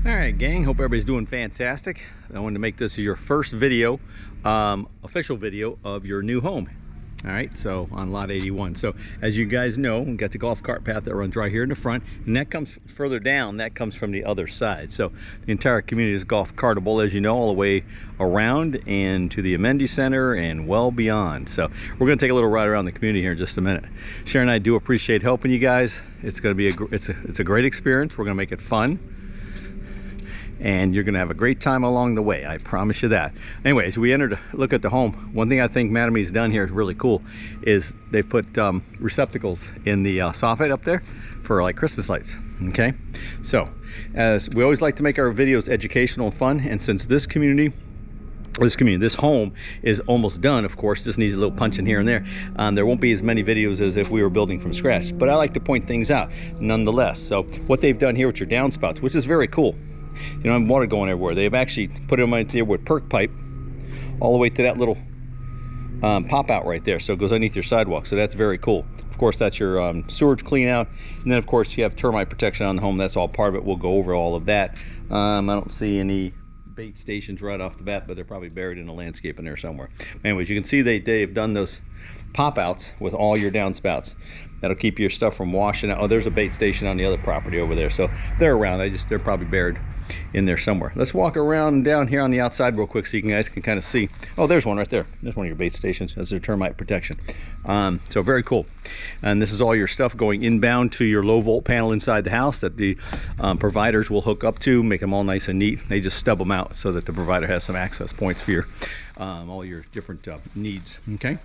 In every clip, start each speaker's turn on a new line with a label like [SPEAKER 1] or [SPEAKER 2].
[SPEAKER 1] All right, gang, hope everybody's doing fantastic. I wanted to make this your first video, official video of your new home. All right, so on lot 81. So as you guys know, we've got the golf cart path that runs right here in the front, and that comes further down, that comes from the other side. So the entire community is golf cartable, as you know, all the way around and to the amenity center and well beyond. So we're gonna take a little ride around the community here in just a minute. Sharon and I do appreciate helping you guys. It's gonna be it's a great experience. We're gonna make it fun, and you're gonna have a great time along the way, I promise you that. Anyways, we entered to look at the home. One thing I think Madame's done here is really cool is they've put receptacles in the soffit up there for like Christmas lights. Okay, so as we always like to make our videos educational and fun, and since this home is almost done, of course, just needs a little punch in here and there. There won't be as many videos as if we were building from scratch, but I like to point things out nonetheless. So what they've done here with your downspouts, which is very cool. You don't have water going everywhere. They've actually put them right there with perk pipe all the way to that little pop out right there, so it goes underneath your sidewalk. So that's very cool. Of course, that's your sewage clean out, and then of course you have termite protection on the home. That's all part of it. We'll go over all of that. I don't see any bait stations right off the bat, but they're probably buried in the landscape in there somewhere. Anyways, you can see they've done those pop outs with all your downspouts. That'll keep your stuff from washing out. Oh, there's a bait station on the other property over there, so they're around. They're probably buried in there somewhere. Let's walk around down here on the outside real quick so you guys can kind of see. Oh, there's one right there. There's one of your bait stations. That's their termite protection. So very cool. And this is all your stuff going inbound to your low volt panel inside the house that the providers will hook up to, make them all nice and neat. They just stub them out so that the provider has some access points for your all your different needs. Okay.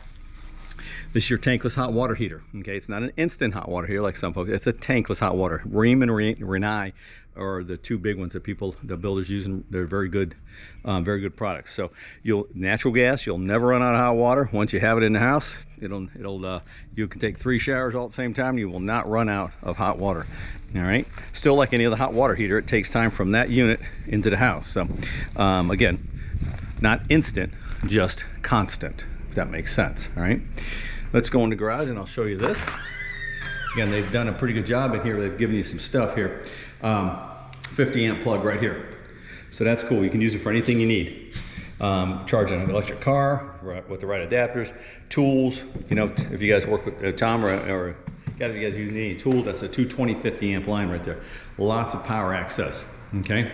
[SPEAKER 1] This is your tankless hot water heater. Okay, it's not an instant hot water heater like some folks. It's a tankless hot water. Ream and Renai are the two big ones that the builders use, and they're very good products. So natural gas, you'll never run out of hot water. Once you have it in the house, you can take 3 showers all at the same time. You will not run out of hot water. All right. Still, like any other hot water heater, it takes time from that unit into the house. So again, not instant, just constant. If that makes sense. All right, let's go in the garage and I'll show you this. Again, they've done a pretty good job in here. They've given you some stuff here. 50 amp plug right here, so that's cool. You can use it for anything you need. Charge an electric car with the right adapters, tools. You know, if you guys work with Tom or guys, if you guys use any tools, that's a 220 50 amp line right there. Lots of power access. Okay,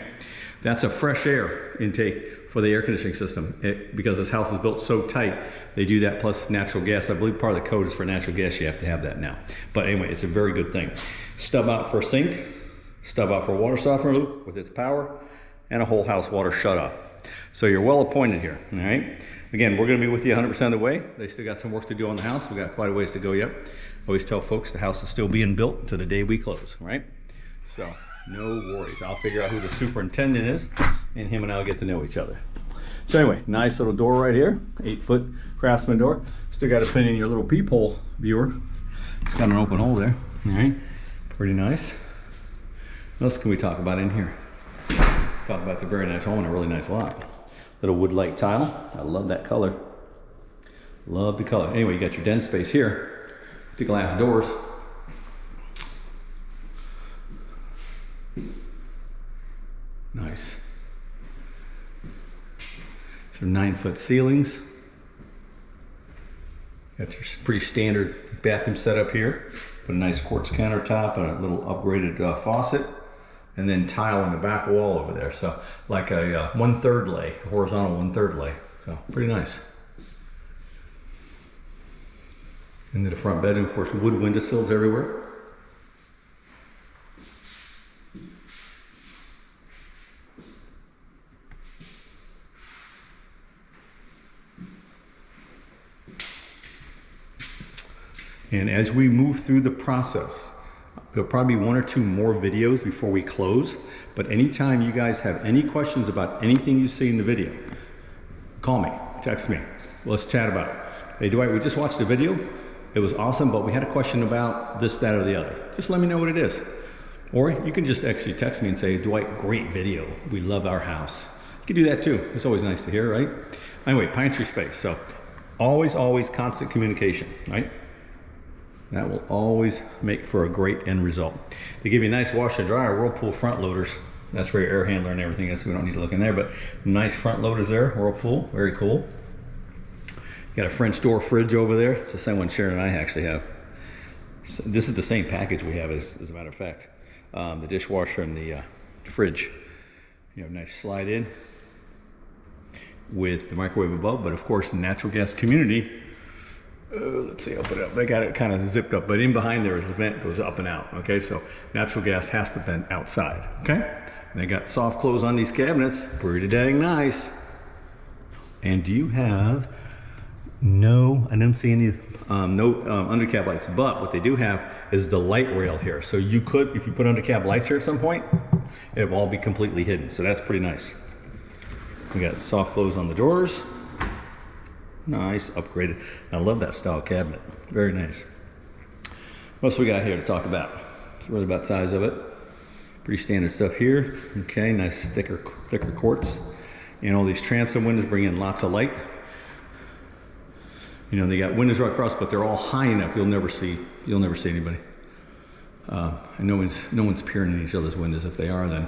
[SPEAKER 1] that's a fresh air intake for the air conditioning system. Because this house is built so tight, they do that plus natural gas. I believe part of the code is for natural gas. You have to have that now. But anyway, it's a very good thing. Stub out for a sink, stub out for a water softener loop with its power, and a whole house water shut off. So you're well appointed here. All right. Again, we're going to be with you 100% of the way. They still got some work to do on the house. We got quite a ways to go yet. Always tell folks the house is still being built to the day we close. Right. So no worries. I'll figure out who the superintendent is, and him and I'll get to know each other. So anyway, nice little door right here, 8-foot Craftsman door. Still got a pin in your little peephole viewer. It's got an open hole there. All right, pretty nice. What else can we talk about in here? Talk about it's a very nice home and a really nice lot. Little wood light tile. I love that color. Love the color. Anyway, you got your den space here. The glass doors. Nice. So 9-foot ceilings. Got your pretty standard bathroom setup here. Put a nice quartz countertop and a little upgraded faucet, and then tile on the back wall over there. So like a 1/3 lay, a horizontal 1/3 lay. So pretty nice. Into the front bedroom, of course, wood windowsills everywhere. And as we move through the process, there'll probably be 1 or 2 more videos before we close. But anytime you guys have any questions about anything you see in the video, call me, text me. Let's chat about it. Hey, Dwight, we just watched the video. It was awesome, but we had a question about this, that, or the other. Just let me know what it is. Or you can just actually text me and say, Dwight, great video. We love our house. You can do that too. It's always nice to hear, right? Anyway, pantry space. So always constant communication, right? That will always make for a great end result. They give you a nice washer and dryer, Whirlpool front loaders. That's for your air handler and everything else. We don't need to look in there, but nice front loaders there. Whirlpool, very cool. Got a French door fridge over there. It's the same one Sharon and I actually have. So this is the same package we have, as a matter of fact. The dishwasher and the fridge. You know, nice slide in with the microwave above, but of course, natural gas community. Let's see, open it up. They got it kind of zipped up, but in behind there is the vent goes up and out. Okay, so natural gas has to vent outside. Okay, and they got soft close on these cabinets, pretty dang nice. And do you have no? I don't see any under cab lights, but what they do have is the light rail here. So you could, if you put under cab lights here at some point, it will all be completely hidden. So that's pretty nice. We got soft close on the doors. Nice, upgraded. I love that style cabinet. Very nice. What else we got here to talk about? It's really about the size of it. Pretty standard stuff here. Okay, nice thicker quartz. And all these transom windows bring in lots of light. You know, they got windows right across, but they're all high enough you'll never see anybody. And no one's peering in each other's windows. If they are, then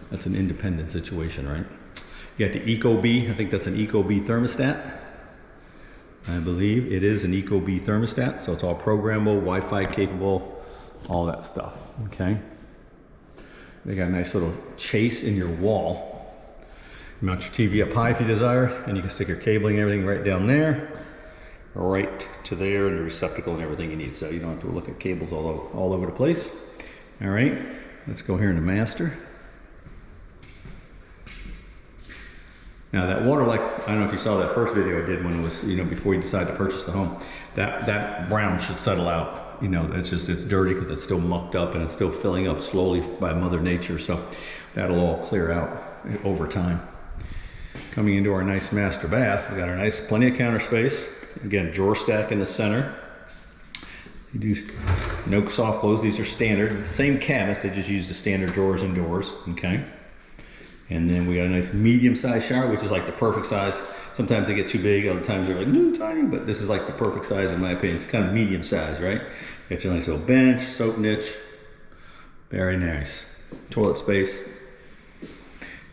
[SPEAKER 1] that's an independent situation, right? You got the Ecobee. I think that's an Ecobee thermostat. I believe it is an Ecobee thermostat, so it's all programmable, Wi-Fi capable, all that stuff. Okay. They got a nice little chase in your wall. You mount your TV up high if you desire, and you can stick your cabling and everything right down there, right to there, and the receptacle and everything you need. So you don't have to look at cables all over the place. All right, let's go here in the master. Now that water, like, I don't know if you saw that first video I did when it was, you know, before you decide to purchase the home, that brown should settle out. You know, it's dirty because it's still mucked up and it's still filling up slowly by Mother Nature. So that'll all clear out over time. Coming into our nice master bath, we got our nice, plenty of counter space. Again, drawer stack in the center. You do no soft close, these are standard. Same cabinets, they just use the standard drawers and doors, okay? And then we got a nice medium-sized shower, which is like the perfect size. Sometimes they get too big, other times they're like, ooh, tiny, but this is like the perfect size in my opinion. It's kind of medium size, right? Got your nice little bench, soap niche. Very nice. Toilet space.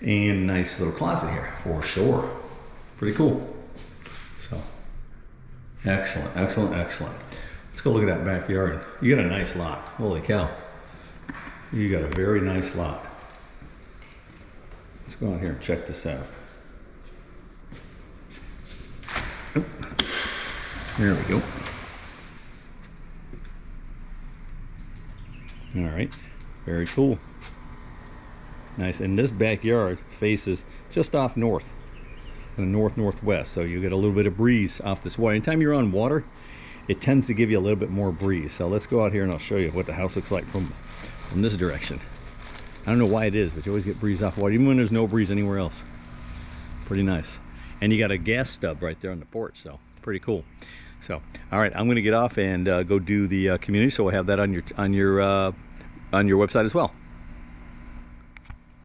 [SPEAKER 1] And nice little closet here, for sure. Pretty cool. So, excellent, excellent, excellent. Let's go look at that backyard. You got a nice lot. Holy cow. You got a very nice lot. Let's go out here and check this out. Oh, there we go. All right, very cool. Nice, and this backyard faces just off north, in the northwest, so you get a little bit of breeze off this water. Anytime you're on water, it tends to give you a little bit more breeze. So let's go out here and I'll show you what the house looks like from this direction. I don't know why it is, but you always get breeze off water, even when there's no breeze anywhere else. Pretty nice. And you got a gas stub right there on the porch, so pretty cool. So, all right, I'm going to get off and go do the community, so we'll have that on your website as well.